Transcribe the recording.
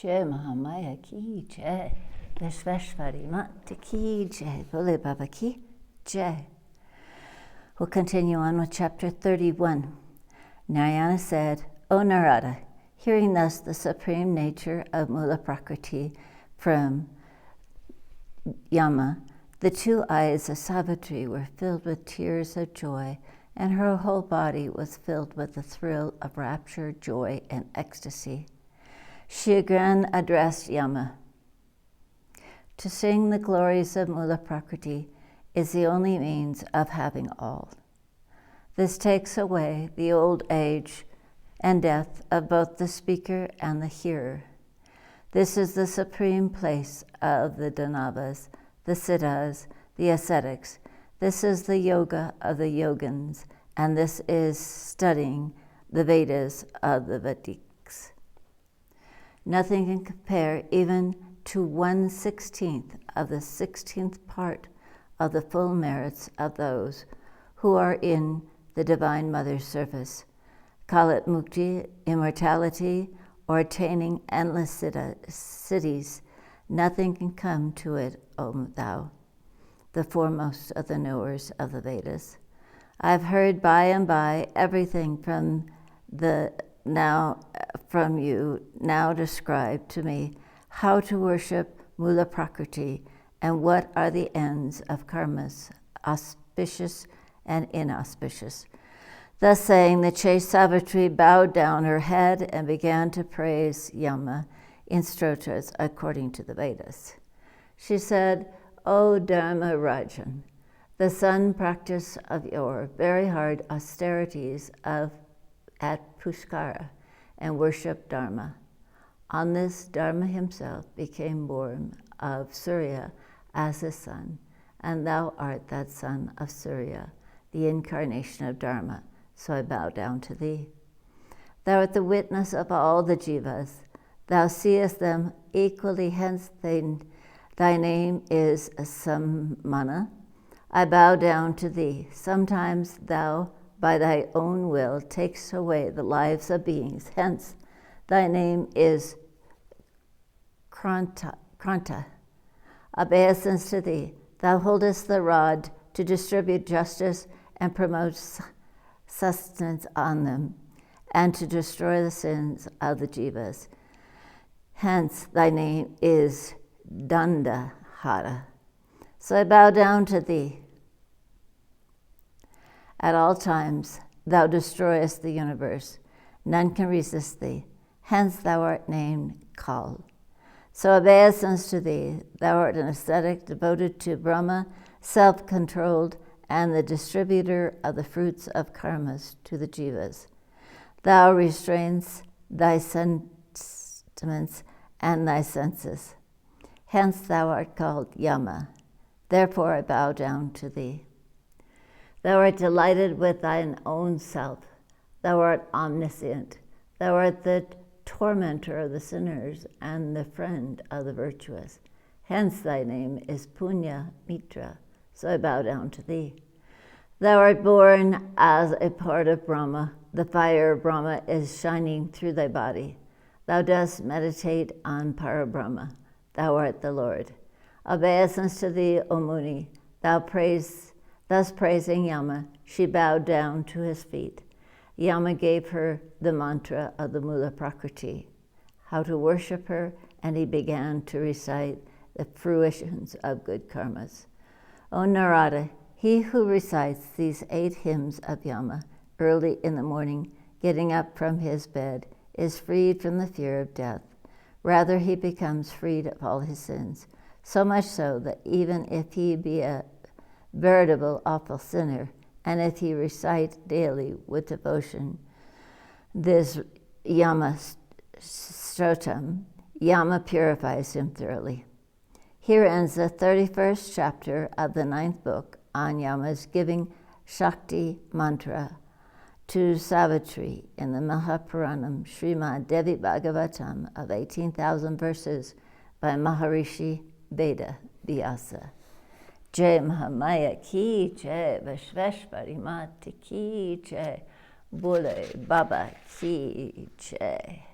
Jai Mahamaya ki jai, Vishveshvari Mata ki jai, Bole Baba ki jai. We'll continue on with chapter 31. Narayana said, O Narada, hearing thus the supreme nature of Mula Prakriti from Yama, the two eyes of Savitri were filled with tears of joy, and her whole body was filled with the thrill of rapture, joy, and ecstasy. She again addressed Yama. To sing the glories of Mula Prakriti is the only means of having all. This takes away the old age and death of both the speaker and the hearer. This is the supreme place of the Danavas, the Siddhas, the ascetics. This is the yoga of the yogins, and this is studying the Vedas of the Vedics. Nothing can compare even to 1/16th of the 16th part of the full merits of those who are in the Divine Mother's service. Call it mukti, immortality, or attaining endless cities. Nothing can come to it, O thou, the foremost of the knowers of the Vedas. I've heard by and by everything from you now describe to me how to worship Mula Prakriti and what are the ends of karmas, auspicious and inauspicious. Thus saying, the chaste Savitri bowed down her head and began to praise Yama in stotras according to the Vedas. She said, O Dharma Rajan, the son practiced of your very hard austerities at Pushkara and worshipped Dharma. On this, Dharma himself became born of Surya as his son, and thou art that son of Surya, the incarnation of Dharma, so I bow down to thee. Thou art the witness of all the jivas. Thou seest them equally, hence thy name is Sammana. I bow down to thee. Sometimes thou, by thy own will, takes away the lives of beings, hence thy name is Kranta. Obeisance to thee. Thou holdest the rod to distribute justice and promote sustenance on them, and to destroy the sins of the jivas. Hence thy name is Dandahara. So I bow down to thee. At all times thou destroyest the universe. None can resist thee. Hence thou art named Kal. So obeisance to thee. Thou art an ascetic devoted to Brahma, self-controlled, and the distributor of the fruits of karmas to the jivas. Thou restrains thy sentiments and thy senses. Hence thou art called Yama. Therefore I bow down to thee. Thou art delighted with thine own self. Thou art omniscient. Thou art the tormentor of the sinners and the friend of the virtuous. Hence thy name is Punya Mitra. So I bow down to thee. Thou art born as a part of Brahma. The fire of Brahma is shining through thy body. Thou dost meditate on Parabrahma. Thou art the Lord. Obeisance to thee, O Muni. Thus praising Yama, she bowed down to his feet. Yama gave her the mantra of the Mula Prakriti, how to worship her, and he began to recite the fruitions of good karmas. O Narada, he who recites these 8 hymns of Yama early in the morning, getting up from his bed, is freed from the fear of death. Rather, he becomes freed of all his sins, so much so that even if he be a veritable awful sinner, and if he recite daily with devotion this Yama Stotam, Yama purifies him thoroughly. Here ends the 31st chapter of the 9th book on Yama's giving Shakti mantra to Savitri in the Mahapuranam Srimad Devi Bhagavatam of 18,000 verses by Maharishi Veda Vyasa. Jai Mahamaya ki jai, Vishveshvari Mata ki jai, Bole Baba ki jai.